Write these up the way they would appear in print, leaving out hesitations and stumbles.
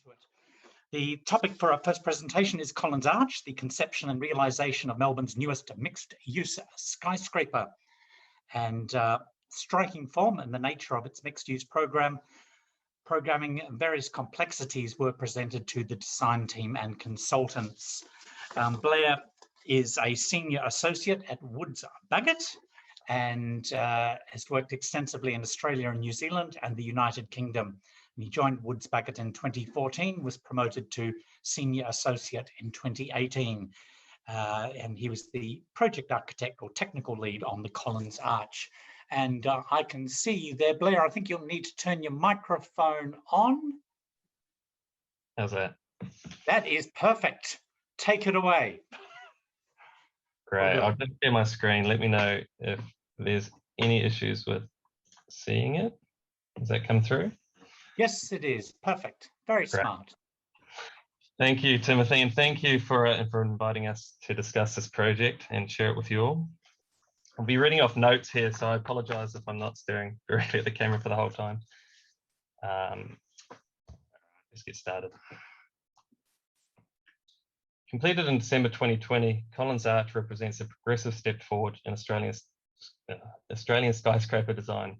to it. The topic for our first presentation is Collins Arch, the conception and realisation of Melbourne's newest mixed-use skyscraper. And striking form and the nature of its mixed-use programming, various complexities were presented to the design team and consultants. Blair is a senior associate at Woods Bagot and has worked extensively in Australia and New Zealand and the United Kingdom. He joined Woods Bagot in 2014, was promoted to senior associate in 2018. And he was the project architect or technical lead on the Collins Arch. And I can see you there, Blair. I think you'll need to turn your microphone on. How's that? That is perfect. Take it away. Great. I'll just share my screen. Let me know if there's any issues with seeing it. Does that come through? Yes, it is. Perfect. Very Great. Smart. Thank you, Timothy, and thank you for inviting us to discuss this project and share it with you all. I'll be reading off notes here, so I apologise if I'm not staring directly at the camera for the whole time. Let's get started. Completed in December 2020, Collins Arch represents a progressive step forward in Australian skyscraper design,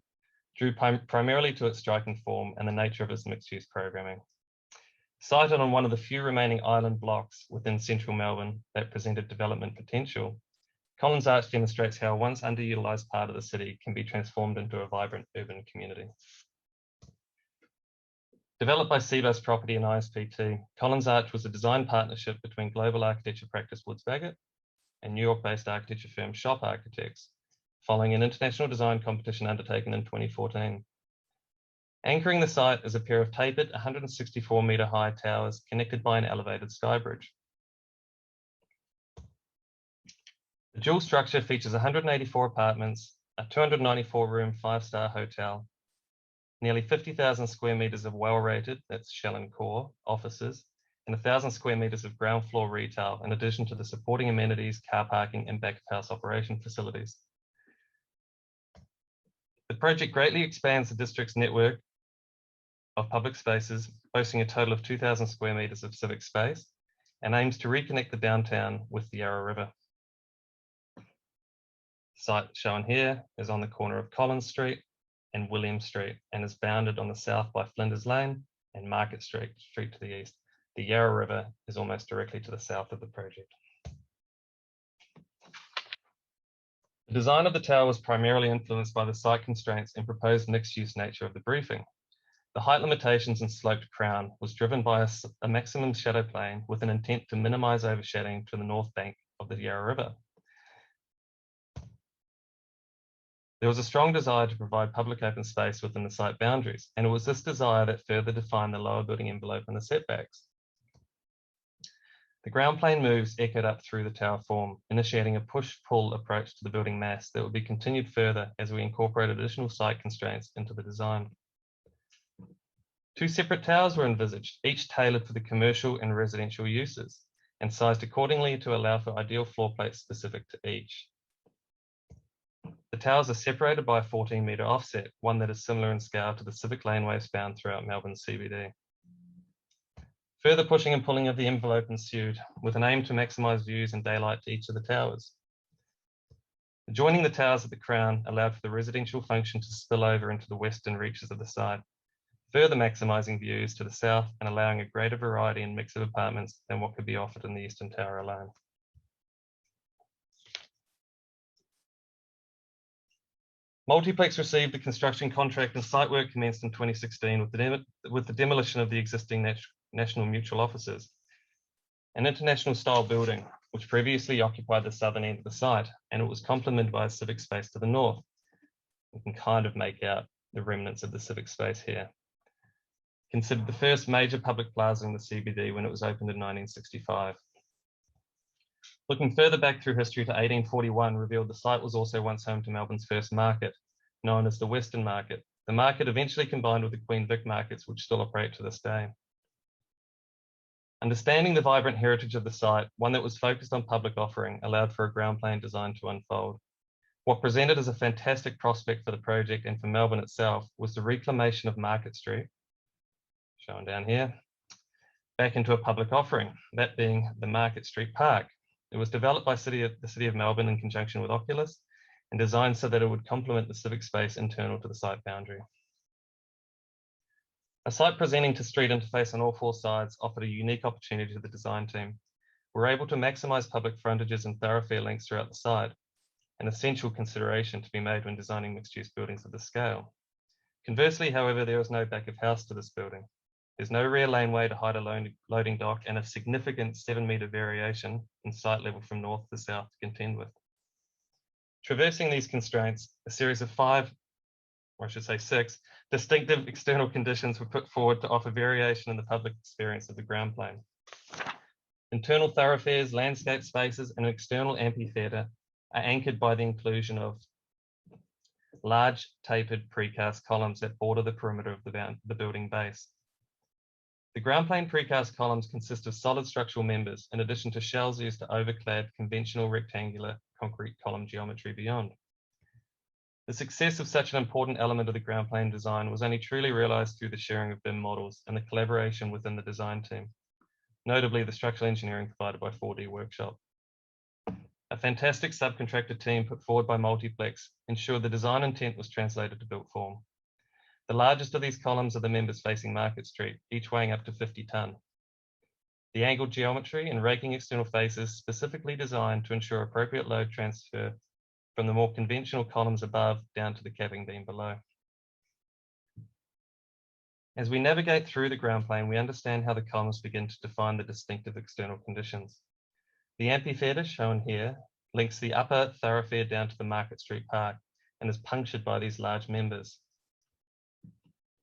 due primarily to its striking form and the nature of its mixed-use programming. Sited on one of the few remaining island blocks within central Melbourne that presented development potential, Collins Arch demonstrates how a once underutilised part of the city can be transformed into a vibrant urban community. Developed by Cbus Property and ISPT, Collins Arch was a design partnership between global architecture practice Woods Bagot and New York-based architecture firm Shop Architects, following an international design competition undertaken in 2014. Anchoring the site is a pair of tapered 164-metre high towers connected by an elevated sky bridge. The dual structure features 184 apartments, a 294-room 5-star hotel, nearly 50,000 square metres of well-rated, that's shell and core, offices, and 1,000 square metres of ground floor retail, in addition to the supporting amenities, car parking and back-of-house operation facilities. The project greatly expands the district's network of public spaces, boasting a total of 2,000 square metres of civic space, and aims to reconnect the downtown with the Yarra River. The site shown here is on the corner of Collins Street and William Street, and is bounded on the south by Flinders Lane and Market Street to the east. The Yarra River is almost directly to the south of the project. The design of the tower was primarily influenced by the site constraints and proposed mixed-use nature of the briefing. The height limitations and sloped crown was driven by a maximum shadow plane with an intent to minimise overshadowing to the north bank of the Yarra River. There was a strong desire to provide public open space within the site boundaries, and it was this desire that further defined the lower building envelope and the setbacks. The ground plane moves echoed up through the tower form, initiating a push-pull approach to the building mass that would be continued further as we incorporate additional site constraints into the design. Two separate towers were envisaged, each tailored for the commercial and residential uses, and sized accordingly to allow for ideal floor plates specific to each. The towers are separated by a 14-metre offset, one that is similar in scale to the civic laneways found throughout Melbourne CBD. Further pushing and pulling of the envelope ensued, with an aim to maximise views and daylight to each of the towers. Joining the towers at the crown allowed for the residential function to spill over into the western reaches of the site, further maximising views to the south and allowing a greater variety and mix of apartments than what could be offered in the eastern tower alone. Multiplex received the construction contract and site work commenced in 2016 with the demolition of the existing National Mutual offices. An international style building, which previously occupied the southern end of the site, and it was complemented by a civic space to the north. You can kind of make out the remnants of the civic space here. Considered the first major public plaza in the CBD when it was opened in 1965. Looking further back through history to 1841 revealed the site was also once home to Melbourne's first market, known as the Western Market. The market eventually combined with the Queen Vic markets, which still operate to this day. Understanding the vibrant heritage of the site, one that was focused on public offering, allowed for a ground plan design to unfold. What presented as a fantastic prospect for the project and for Melbourne itself was the reclamation of Market Street, shown down here, back into a public offering, that being the Market Street Park. It was developed by the City of Melbourne in conjunction with Oculus and designed so that it would complement the civic space internal to the site boundary. A site presenting to street interface on all four sides offered a unique opportunity to the design team. We were able to maximise public frontages and thoroughfare links throughout the site, an essential consideration to be made when designing mixed-use buildings of this scale. Conversely, however, there is no back of house to this building. There's no rear laneway to hide a loading dock and a significant 7-metre variation in site level from north to south to contend with. Traversing these constraints, a series of 5, or I should say 6, distinctive external conditions were put forward to offer variation in the public experience of the ground plane. Internal thoroughfares, landscape spaces, and an external amphitheatre are anchored by the inclusion of large tapered precast columns that border the perimeter of the building base. The ground plane precast columns consist of solid structural members, in addition to shells used to overclad conventional rectangular concrete column geometry beyond. The success of such an important element of the ground plane design was only truly realised through the sharing of BIM models and the collaboration within the design team, notably the structural engineering provided by 4D Workshop. A fantastic subcontractor team put forward by Multiplex ensured the design intent was translated to built form. The largest of these columns are the members facing Market Street, each weighing up to 50 tonne. The angled geometry and raking external faces specifically designed to ensure appropriate load transfer from the more conventional columns above down to the capping beam below. As we navigate through the ground plane, we understand how the columns begin to define the distinctive external conditions. The amphitheatre, shown here, links the upper thoroughfare down to the Market Street Park and is punctured by these large members.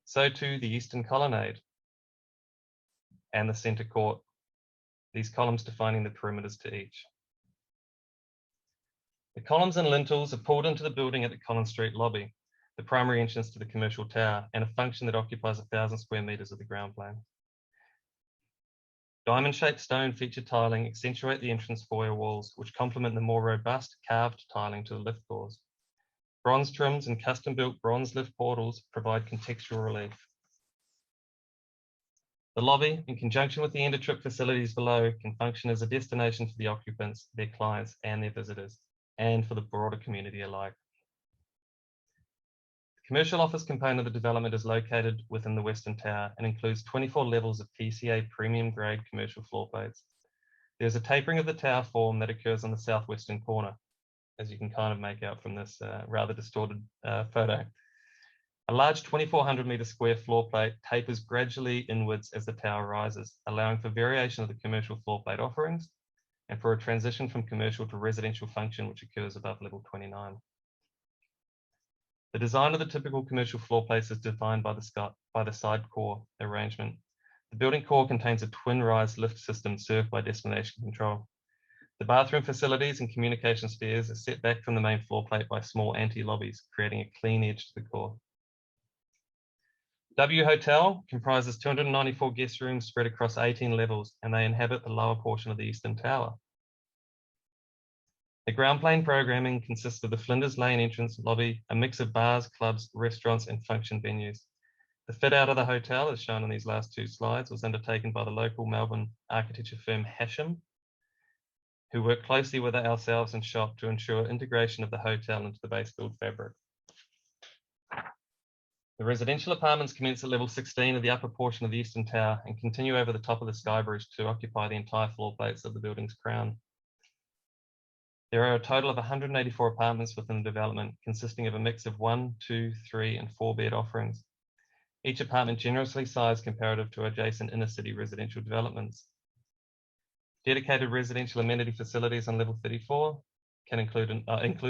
So too the eastern colonnade and the centre court, these columns defining the perimeters to each. The columns and lintels are pulled into the building at the Collins Street lobby, the primary entrance to the commercial tower, and a function that occupies 1,000 square metres of the ground plane. Diamond-shaped stone featured tiling accentuate the entrance foyer walls, which complement the more robust carved tiling to the lift doors. Bronze trims and custom-built bronze lift portals provide contextual relief. The lobby, in conjunction with the end-of-trip facilities below, can function as a destination for the occupants, their clients, and their visitors, and for the broader community alike. The commercial office component of the development is located within the Western Tower and includes 24 levels of PCA premium grade commercial floor plates. There's a tapering of the tower form that occurs on the southwestern corner, as you can kind of make out from this rather distorted photo. A large 2,400 metre square floor plate tapers gradually inwards as the tower rises, allowing for variation of the commercial floor plate offerings and for a transition from commercial to residential function, which occurs above level 29. The design of the typical commercial floor plates is defined by the side core arrangement. The building core contains a twin rise lift system served by destination control. The bathroom facilities and communication stairs are set back from the main floor plate by small anti-lobbies, creating a clean edge to the core. W Hotel comprises 294 guest rooms spread across 18 levels, and they inhabit the lower portion of the eastern tower. The ground plane programming consists of the Flinders Lane entrance lobby, a mix of bars, clubs, restaurants, and function venues. The fit out of the hotel, as shown on these last 2 slides, was undertaken by the local Melbourne architecture firm Hashem, who worked closely with ourselves and shop to ensure integration of the hotel into the base build fabric. The residential apartments commence at level 16 of the upper portion of the eastern tower and continue over the top of the sky bridge to occupy the entire floor plates of the building's crown. There are a total of 184 apartments within the development, consisting of a mix of 1, 2, 3, and 4 bed offerings. Each apartment generously sized comparative to adjacent inner city residential developments. Dedicated residential amenity facilities on level 34 can include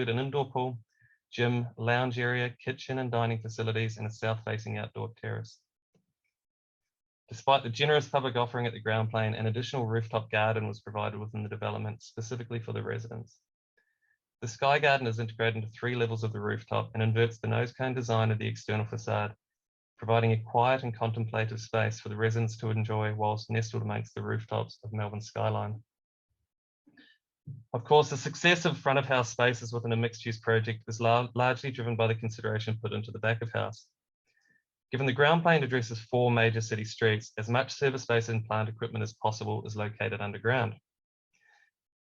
an indoor pool, gym, lounge area, kitchen and dining facilities, and a south-facing outdoor terrace. Despite the generous public offering at the ground plane, an additional rooftop garden was provided within the development specifically for the residents. The Sky Garden is integrated into 3 levels of the rooftop and inverts the nose cone design of the external facade, providing a quiet and contemplative space for the residents to enjoy whilst nestled amongst the rooftops of Melbourne skyline. Of course, the success of front of house spaces within a mixed use project is largely driven by the consideration put into the back of house. Given the ground plane addresses 4 major city streets, as much service space and plant equipment as possible is located underground.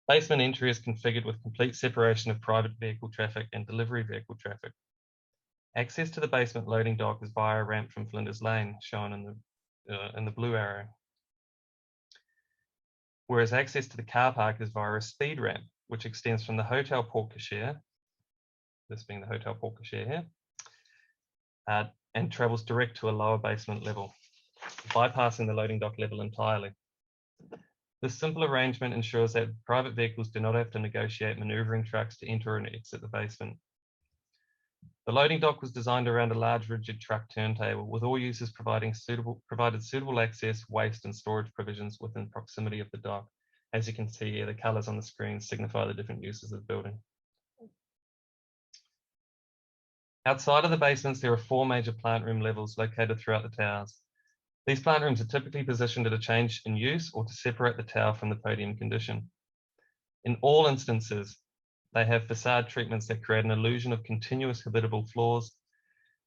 Basement entry is configured with complete separation of private vehicle traffic and delivery vehicle traffic. Access to the basement loading dock is via a ramp from Flinders Lane, shown in the blue arrow. Whereas access to the car park is via a speed ramp, which extends from the hotel porte cochere, this being the hotel porte cochere here, and travels direct to a lower basement level, bypassing the loading dock level entirely. This simple arrangement ensures that private vehicles do not have to negotiate maneuvering trucks to enter and exit the basement. The loading dock was designed around a large rigid truck turntable, with all users provided suitable access, waste and storage provisions within proximity of the dock. As you can see here, the colours on the screen signify the different uses of the building. Outside of the basements, there are 4 major plant room levels located throughout the towers. These plant rooms are typically positioned at a change in use or to separate the tower from the podium condition. In all instances, they have facade treatments that create an illusion of continuous habitable floors.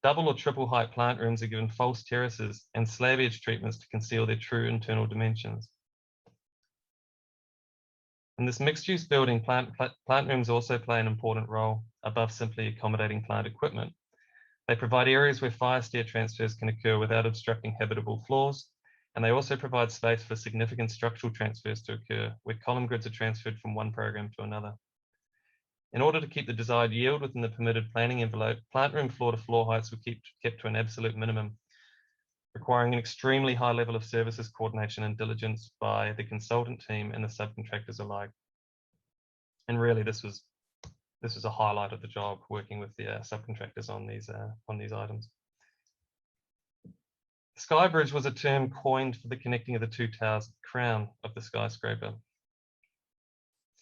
Double or triple height plant rooms are given false terraces and slab edge treatments to conceal their true internal dimensions. In this mixed-use building, plant rooms also play an important role above simply accommodating plant equipment. They provide areas where fire stair transfers can occur without obstructing habitable floors, and they also provide space for significant structural transfers to occur, where column grids are transferred from one program to another. In order to keep the desired yield within the permitted planning envelope, plant room floor-to-floor heights were kept to an absolute minimum, requiring an extremely high level of services coordination and diligence by the consultant team and the subcontractors alike. And really, this was a highlight of the job, working with the subcontractors on these items. Sky bridge was a term coined for the connecting of the 2 towers at the crown of the skyscraper.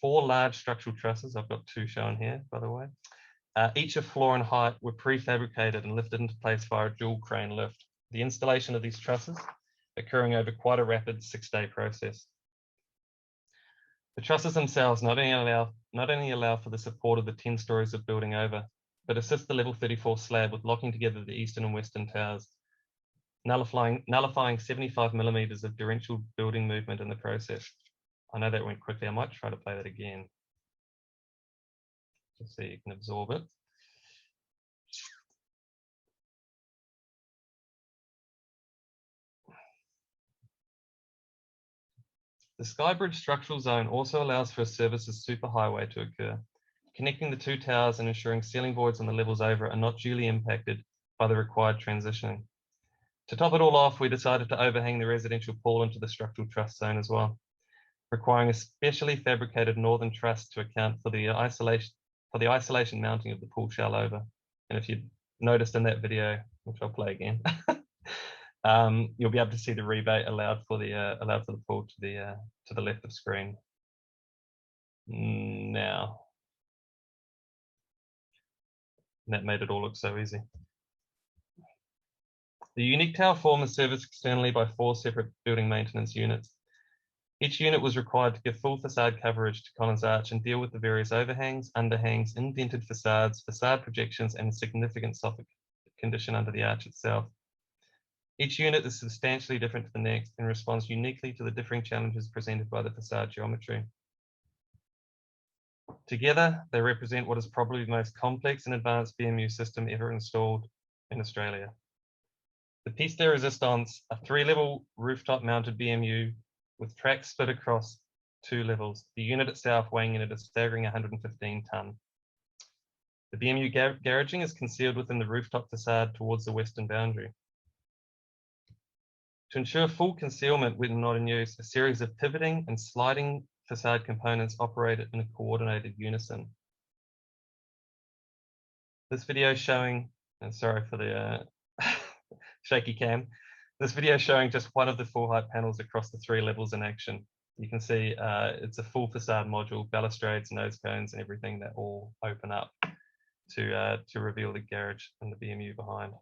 4 large structural trusses, I've got 2 shown here, by the way, each of floor and height, were prefabricated and lifted into place via a dual crane lift. The installation of these trusses occurring over quite a rapid 6-day process. The trusses themselves not only allow for the support of the 10 stories of building over, but assist the level 34 slab with locking together the eastern and western towers, nullifying 75 millimeters of differential building movement in the process. I know that went quickly. I might try to play that again, just so you can absorb it. The Skybridge structural zone also allows for a services superhighway to occur, connecting the 2 towers and ensuring ceiling voids on the levels over are not duly impacted by the required transitioning. To top it all off, we decided to overhang the residential pool into the structural truss zone as well, requiring a specially fabricated northern truss to account for the isolation mounting of the pool shell over. And if you noticed in that video, which I'll play again, you'll be able to see the rebate allowed for the pool to the left of screen. Now, that made it all look so easy. The unique tower form is serviced externally by 4 separate building maintenance units. Each unit was required to give full facade coverage to Collins Arch and deal with the various overhangs, underhangs, indented facades, facade projections, and significant soffit condition under the arch itself. Each unit is substantially different to the next and responds uniquely to the differing challenges presented by the facade geometry. Together, they represent what is probably the most complex and advanced BMU system ever installed in Australia. The piece de resistance, a 3-level rooftop mounted BMU with tracks split across 2 levels, the unit itself weighing in at a staggering 115 tonne. The BMU garaging is concealed within the rooftop facade towards the western boundary. To ensure full concealment when not in use, a series of pivoting and sliding facade components operate in a coordinated unison. This video showing, and sorry for the shaky cam, this video showing just one of the full height panels across the 3 levels in action. You can see it's a full facade module, balustrades, nose cones, and everything that all open up to reveal the garage and the BMU behind.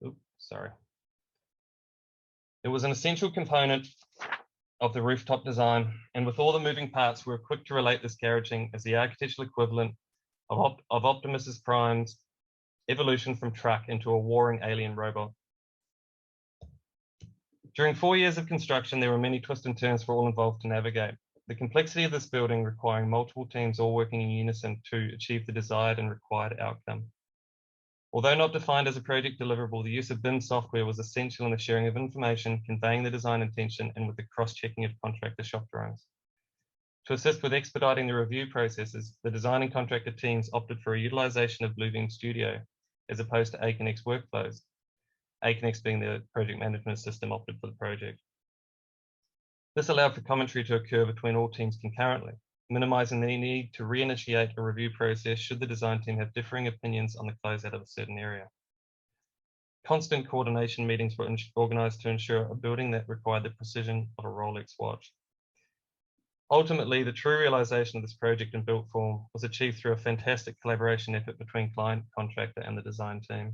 Oops, sorry. It was an essential component of the rooftop design, and with all the moving parts, we were quick to relate this garaging as the architectural equivalent of Optimus's primes evolution from truck into a warring alien robot. During 4 years of construction, there were many twists and turns for all involved to navigate. The complexity of this building requiring multiple teams all working in unison to achieve the desired and required outcome. Although not defined as a project deliverable, the use of BIM software was essential in the sharing of information, conveying the design intention, and with the cross-checking of contractor shop drawings. To assist with expediting the review processes, the design and contractor teams opted for a utilisation of Bluebeam Studio as opposed to Aconex workflows, Aconex being the project management system opted for the project. This allowed for commentary to occur between all teams concurrently, minimising the need to reinitiate a review process should the design team have differing opinions on the closeout of a certain area. Constant coordination meetings were organised to ensure a building that required the precision of a Rolex watch. Ultimately, the true realisation of this project in built form was achieved through a fantastic collaboration effort between client, contractor and the design team.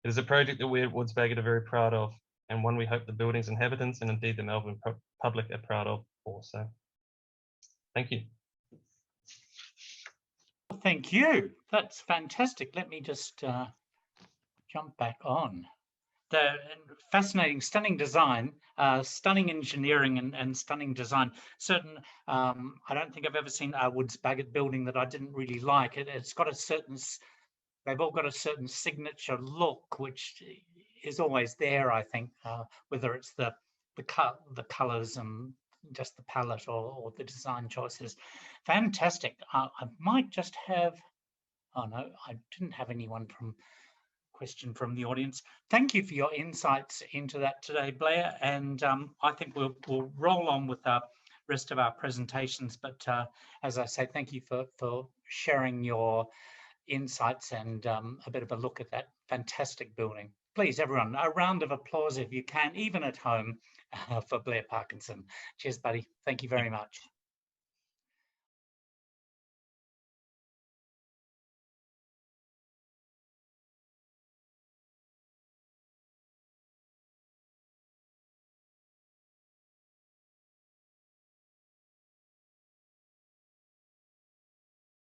It is a project that we at Woods Bagot are very proud of, and one we hope the building's inhabitants and indeed the Melbourne public are proud of also. Thank you. Thank you. That's fantastic. Let me just jump back on. The fascinating, stunning design, stunning engineering and stunning design. I don't think I've ever seen a Woods Bagot building that I didn't really like. It's got a certain, they've all got a certain signature look, which is always there, I think, whether it's the colours and just the palette or the design choices. Fantastic. I might just have, oh no, I didn't have anyone question from the audience. Thank you for your insights into that today, Blair. And I think we'll roll on with the rest of our presentations. But as I say, thank you for sharing your insights and a bit of a look at that fantastic building. Please, everyone, a round of applause if you can, even at home, for Blair Parkinson. Cheers, buddy. Thank you very much.